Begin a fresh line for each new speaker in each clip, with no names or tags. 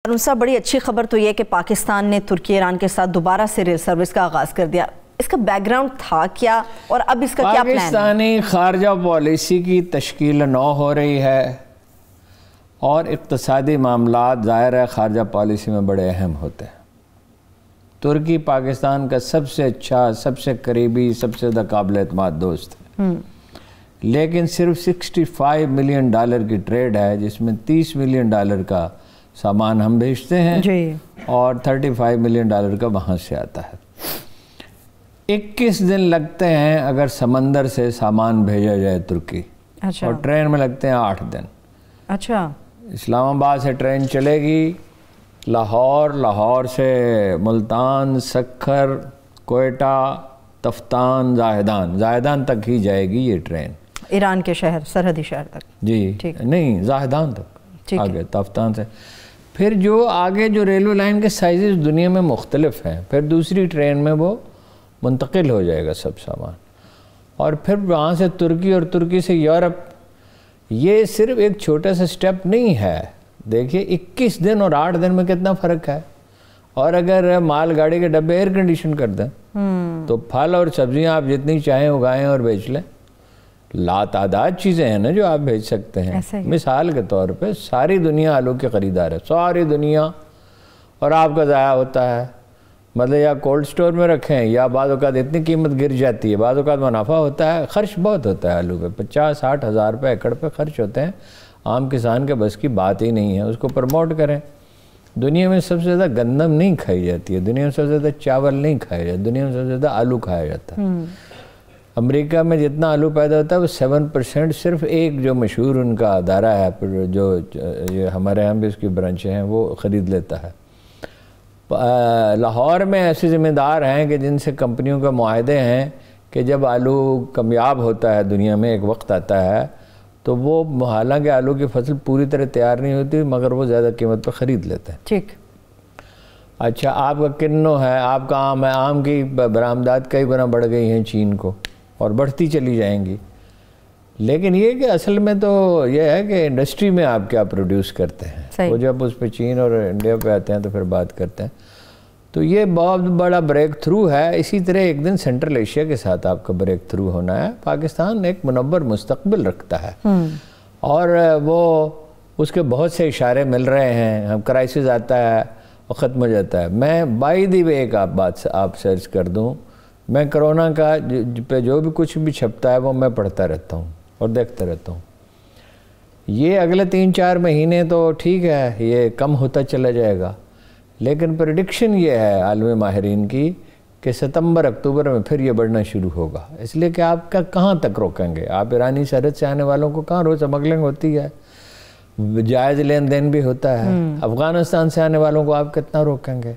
صاحب بڑی اچھی خبر تو یہ کہ پاکستان نے ترکی ایران کے ساتھ دوبارہ سے ریل سروس کا آغاز کر دیا. اس کا بیک گراؤنڈ تھا کیا اور اب اس کا کیا پلان ہے؟
پاکستانی خارجہ پالیسی کی تشکیل نو ہو رہی ہے اور اقتصادی معاملات ظاہر ہے خارجہ پالیسی میں بڑے اہم ہوتے ہیں. ترکی پاکستان کا سب سے اچھا، سب سے قریبی، سب سے زیادہ قابل اعتماد دوست ہے، لیکن صرف $65 ملین کی ٹریڈ ہے، جس میں $30 ملین کا سامان ہم بھیجتے ہیں اور $35 ملین کا وہاں سے آتا ہے. 21 دن لگتے ہیں اگر سمندر سے سامان بھیجا جائے ترکی، اور ٹرین میں لگتے ہیں 8 دن.
اچھا،
اسلام آباد سے ٹرین چلے گی لاہور سے ملتان، سکھر، کوئٹہ، تفتان، زاہدان تک ہی جائے گی یہ ٹرین،
ایران کے شہر، سرحدی شہر تک.
جی نہیں، زاہدان تک آگے تفتان سے. پھر جو آگے جو ریلوے لائن کے سائزز دنیا میں مختلف ہیں، پھر دوسری ٹرین میں وہ منتقل ہو جائے گا سب سامان، اور پھر وہاں سے ترکی اور ترکی سے یورپ. یہ صرف ایک چھوٹا سا سٹیپ نہیں ہے. دیکھیے 21 دن اور 8 دن میں کتنا فرق ہے. اور اگر مال گاڑی کے ڈبے ایئر کنڈیشن کر دیں تو پھل اور سبزیاں آپ جتنی چاہیں اگائیں اور بیچ لیں. لا تعداد چیزیں ہیں نا جو آپ بھیج سکتے ہیں. مثال کے طور پہ ساری دنیا آلو کے خریدار ہے، ساری دنیا، اور آپ کا ضائع ہوتا ہے. مطلب یا کولڈ سٹور میں رکھیں، یا بعض اوقات اتنی قیمت گر جاتی ہے، بعض اوقات منافع ہوتا ہے، خرچ بہت ہوتا ہے آلو پہ، 50-60 ہزار روپے ایکڑ پہ خرچ ہوتے ہیں. عام کسان کے بس کی بات ہی نہیں ہے. اس کو پروموٹ کریں. دنیا میں سب سے زیادہ گندم نہیں کھائی جاتی ہے، دنیا میں سب سے زیادہ چاول نہیں کھایا جاتا، دنیا میں سب سے زیادہ آلو کھایا جاتا ہے. امریکہ میں جتنا آلو پیدا ہوتا ہے وہ 7% صرف ایک جو مشہور ان کا ادارہ ہے، جو ہمارے یہاں بھی اس کی برانچیں ہیں، وہ خرید لیتا ہے. لاہور میں ایسے ذمہ دار ہیں کہ جن سے کمپنیوں کے معاہدے ہیں کہ جب آلو کامیاب ہوتا ہے دنیا میں، ایک وقت آتا ہے تو وہ حالانکہ آلو کی فصل پوری طرح تیار نہیں ہوتی مگر وہ زیادہ قیمت پہ خرید لیتے ہیں.
ٹھیک.
اچھا، آپ کا کنو ہے، آپ کا آم ہے، آم کی برآمدات کئی گنا بڑھ گئی ہیں چین کو اور بڑھتی چلی جائیں گی. لیکن یہ کہ اصل میں تو یہ ہے کہ انڈسٹری میں آپ کیا پروڈیوس کرتے ہیں، وہ جب اس پہ چین اور انڈیا پہ آتے ہیں تو پھر بات کرتے ہیں. تو یہ بہت بڑا بریک تھرو ہے. اسی طرح ایک دن سینٹرل ایشیا کے ساتھ آپ کا بریک تھرو ہونا ہے. پاکستان ایک منور مستقبل رکھتا ہے اور وہ اس کے بہت سے اشارے مل رہے ہیں. ہم کرائسس آتا ہے اور ختم ہو جاتا ہے. میں بائی دی وے ایک بات آپ سرچ کر دوں، میں کرونا کا پہ جو بھی کچھ بھی چھپتا ہے وہ میں پڑھتا رہتا ہوں اور دیکھتا رہتا ہوں. یہ اگلے 3-4 مہینے تو ٹھیک ہے، یہ کم ہوتا چلا جائے گا، لیکن پریڈکشن یہ ہے عالمی ماہرین کی کہ ستمبر اکتوبر میں پھر یہ بڑھنا شروع ہوگا. اس لیے کہ آپ کا کہاں تک روکیں گے؟ آپ ایرانی سرحد سے آنے والوں کو کہاں روز سمگلنگ ہوتی ہے، جائز لین دین بھی ہوتا ہے. افغانستان سے آنے والوں کو آپ کتنا روکیں گے؟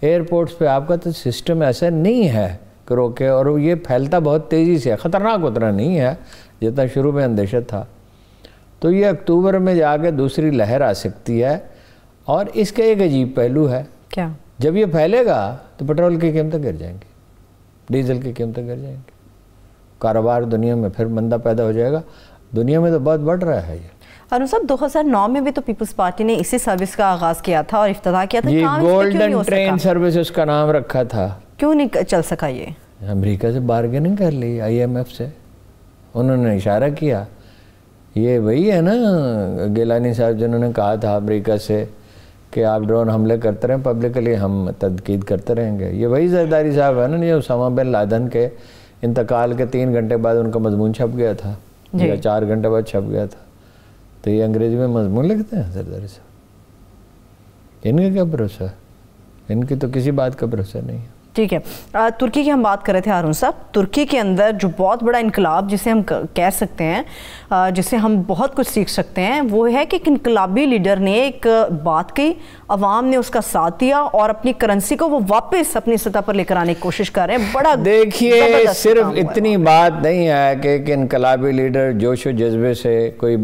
ایئرپورٹس پہ آپ کا تو سسٹم ایسا نہیں ہے کہ روکے، اور یہ پھیلتا بہت تیزی سے. خطرناک اتنا نہیں ہے جتنا شروع میں اندیشہ تھا. تو یہ اکتوبر میں جا کے دوسری لہر آ سکتی ہے. اور اس کا ایک عجیب پہلو ہے،
کیا؟ جب
جب یہ پھیلے گا تو پٹرول کی قیمتیں گر جائیں گی، ڈیزل کی قیمتیں گر جائیں گی، کاروبار دنیا میں پھر مندہ پیدا ہو جائے گا. دنیا میں تو بہت بڑھ رہا ہے یہ.
ارون صاحب 2009 میں بھی تو پیپلز پارٹی نے اسی سروس کا آغاز کیا تھا اور افتتاح کیا تھا.
یہ گولڈن ٹرین سروس اس کا نام رکھا تھا.
کیوں نہیں چل سکا؟ یہ
امریکہ سے بارگیننگ کر لی، IMF سے انہوں نے اشارہ کیا. یہ وہی ہے نا گیلانی صاحب جنہوں نے کہا تھا امریکہ سے کہ آپ ڈرون حملے کرتے رہیں پبلکلی، ہم تنقید کرتے رہیں گے. یہ وہی زرداری صاحب ہے نا جو اسامہ بن لادن کے انتقال کے 3 گھنٹے بعد ان کا مضمون چھپ گیا تھا، یا 4 گھنٹے بعد چھپ گیا تھا. تو یہ انگریزی میں مضمون لکھتے ہیں زرداری صاحب. ان کا کیا بھروسہ ہے؟ ان کی تو کسی بات کا بھروسہ نہیں ہے.
ٹھیک ہے. ترکی کی ہم بات کر رہے تھے ہارون صاحب. ترکی کے اندر جو بہت بڑا انقلاب جسے ہم کہہ سکتے ہیں، جسے ہم بہت کچھ سیکھ سکتے ہیں، وہ ہے کہ ایک انقلابی لیڈر نے ایک بات کہی، عوام نے اس کا ساتھ دیا اور اپنی کرنسی کو وہ واپس اپنی سطح پر لے کر آنے کی کوشش کر رہے ہیں. بڑا
دیکھیے صرف اتنی بات نہیں ہے کہ ایک انقلابی لیڈر جوش و جذبے سے کوئی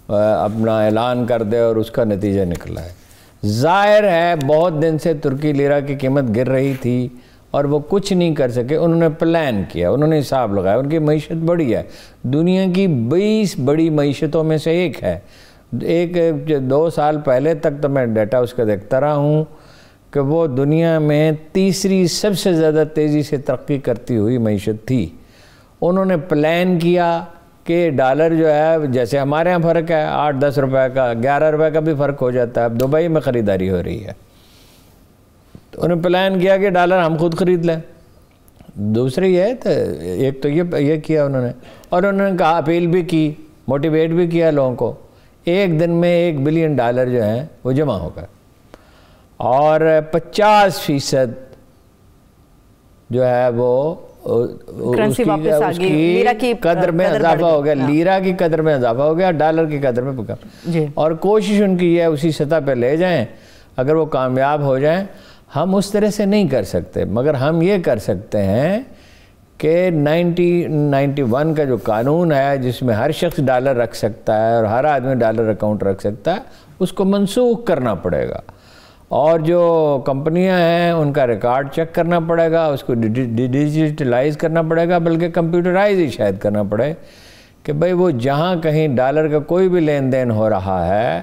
اپنا اعلان کر دے اور اس کا نتیجہ نکلا ہے. ظاہر ہے بہت دن سے ترکی لیرہ کی قیمت گر رہی تھی اور وہ کچھ نہیں کر سکے. انہوں نے پلان کیا، انہوں نے حساب لگایا. ان کی معیشت بڑی ہے، دنیا کی 20 بڑی معیشتوں میں سے ایک ہے. ایک 2 سال پہلے تک تو میں ڈیٹا اس کا دیکھتا رہا ہوں کہ وہ دنیا میں تیسری سب سے زیادہ تیزی سے ترقی کرتی ہوئی معیشت تھی. انہوں نے پلان کیا کہ ڈالر جو ہے جیسے ہمارے ہاں فرق ہے 8-10 روپے کا 11 روپے کا بھی فرق ہو جاتا ہے. اب دبئی میں خریداری ہو رہی ہے تو انہوں نے پلان کیا کہ ڈالر ہم خود خرید لیں. دوسری ہے تو ایک تو یہ کیا انہوں نے, اور انہوں نے کہا اپیل بھی کی, موٹیویٹ بھی کیا لوگوں کو. ایک دن میں $1 بلین جو ہیں وہ جمع ہو گئے, اور 50% جو ہے وہ اس کی قدر میں اضافہ ہو گیا, لیرا کی قدر میں اضافہ ہو گیا, ڈالر کی قدر میں پکا. اور کوشش ان کی ہے اسی سطح پہ لے جائیں. اگر وہ کامیاب ہو جائیں, ہم اس طرح سے نہیں کر سکتے, مگر ہم یہ کر سکتے ہیں کہ 91 کا جو قانون ہے جس میں ہر شخص ڈالر رکھ سکتا ہے اور ہر آدمی ڈالر اکاؤنٹ رکھ سکتا ہے, اس کو منسوخ کرنا پڑے گا. اور جو کمپنیاں ہیں ان کا ریکارڈ چیک کرنا پڑے گا, اس کو ڈیجیٹلائز کرنا پڑے گا, بلکہ کمپیوٹرائز ہی شاید کرنا پڑے کہ بھئی وہ جہاں کہیں ڈالر کا کوئی بھی لین دین ہو رہا ہے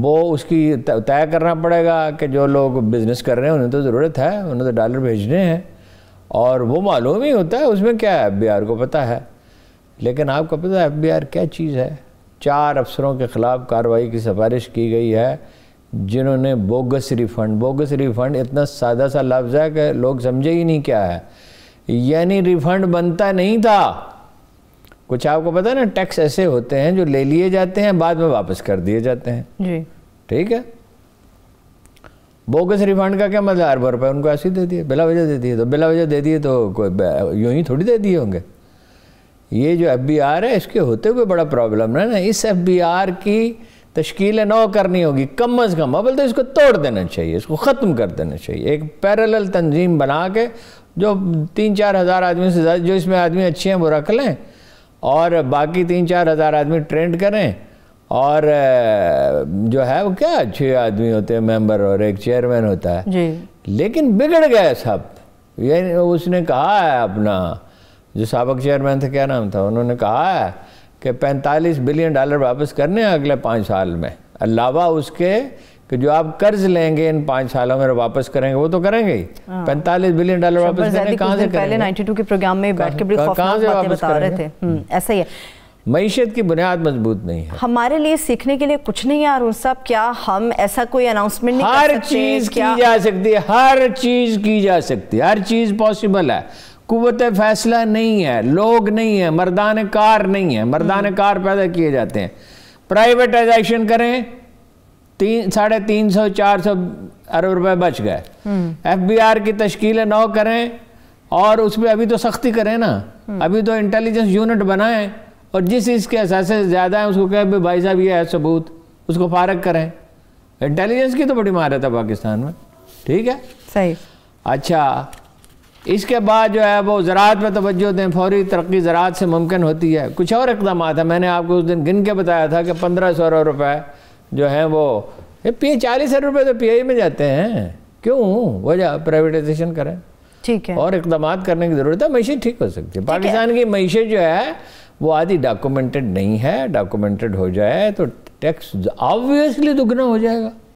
وہ اس کی طے کرنا پڑے گا کہ جو لوگ بزنس کر رہے ہیں انہیں تو ضرورت ہے, انہیں تو ڈالر بھیجنے ہیں, اور وہ معلوم ہی ہوتا ہے اس میں کیا ہے, FBI کو پتہ ہے. لیکن آپ کو پتہ ہے FBI کیا چیز ہے؟ 4 افسروں کے خلاف کارروائی کی سفارش کی گئی ہے جنہوں نے بوگس ریفنڈ اتنا سادہ سا لفظ ہے کہ لوگ سمجھے ہی نہیں کیا ہے. یعنی ریفنڈ بنتا نہیں تھا. کچھ آپ کو پتہ ہے نا ٹیکس ایسے ہوتے ہیں جو لے لیے جاتے ہیں بعد میں واپس کر دیے جاتے ہیں.
جی
ٹھیک ہے. بوگس ریفنڈ کا کیا مطلب؟ اربوں روپے ان کو ایسے ہی دے دیے, بلا وجہ دے دیے, تو بلا وجہ دے دیے تو کوئی یوں ہی تھوڑی دے دیے ہوں گے. یہ جو FBI ہے اس کے ہوتے ہوئے بڑا پرابلم ہے نا. اس FBI کی تشکیل نو کرنی ہوگی کم از کم, اول تو اس کو توڑ دینا چاہیے, اس کو ختم کر دینا چاہیے. ایک پیرالل تنظیم بنا کے جو 3-4 ہزار آدمی سے زیادہ جو اس میں آدمی اچھے ہیں وہ رکھ لیں, اور باقی 3-4 ہزار آدمی ٹرینڈ کریں, اور جو ہے وہ کیا 6 آدمی ہوتے ہیں ممبر اور ایک چیئرمین ہوتا ہے.
جی
لیکن بگڑ گئے سب. یعنی اس نے کہا ہے اپنا جو سابق چیئرمین تھا, کیا نام تھا, انہوں نے کہا ہے کہ $45 بلین واپس کرنے ہیں اگلے 5 سال میں, علاوہ اس کے کہ جو آپ قرض لیں گے ان 5 سالوں میں واپس کریں گے, وہ تو کریں گے ہی. $45 بلین واپس کرنے کہاں سے کریں گے؟
پہلے 92 کے پروگرام میں بیٹھ کے بڑی خوفناک باتیں بتا رہے تھے. ایسا ہی ہے,
معیشت کی بنیاد مضبوط نہیں ہے.
ہمارے لیے سیکھنے کے لیے کچھ نہیں ہے ہارون صاحب. کیا ہم ایسا کوئی اناؤنسمنٹ نہیں کر سکتے؟
ہر چیز کی جا سکتی ہے, ہر چیز کی جا سکتی ہے, ہر چیز پاسبل ہے. قوت فیصلہ نہیں ہے, لوگ نہیں ہیں, مردان کار نہیں ہیں. مردان کار پیدا کیے جاتے ہیں. پرائیویٹائزیشن کریں, 350-400 ارب روپے بچ گئے. FBI کی تشکیل نو کریں, اور اس میں ابھی تو سختی کریں نا. ابھی تو انٹیلیجنس یونٹ بنائیں, اور جس اس کے اثاثے زیادہ ہیں اس کو کہیں بھائی صاحب یہ ہے ثبوت, اس کو فارغ کریں. انٹیلیجنس کی تو بڑی مہارت ہے پاکستان میں. ٹھیک ہے,
صحیح.
اچھا, اس کے بعد جو ہے وہ زراعت پہ توجہ دیں. فوری ترقی زراعت سے ممکن ہوتی ہے. کچھ اور اقدامات ہیں, میں نے آپ کو اس دن گن کے بتایا تھا کہ 1500 ارب روپے جو ہیں وہ 40 ارب روپے تو PI میں جاتے ہیں. کیوں وجہ پرائیویٹائزیشن کریں.
ٹھیک ہے,
اور اقدامات کرنے کی ضرورت ہے. معیشت ٹھیک ہو سکتی ہے. پاکستان کی معیشت جو ہے وہ آدھی ڈاکومنٹڈ نہیں ہے. ڈاکومنٹڈ ہو جائے تو ٹیکس آبویسلی دگنا ہو جائے گا.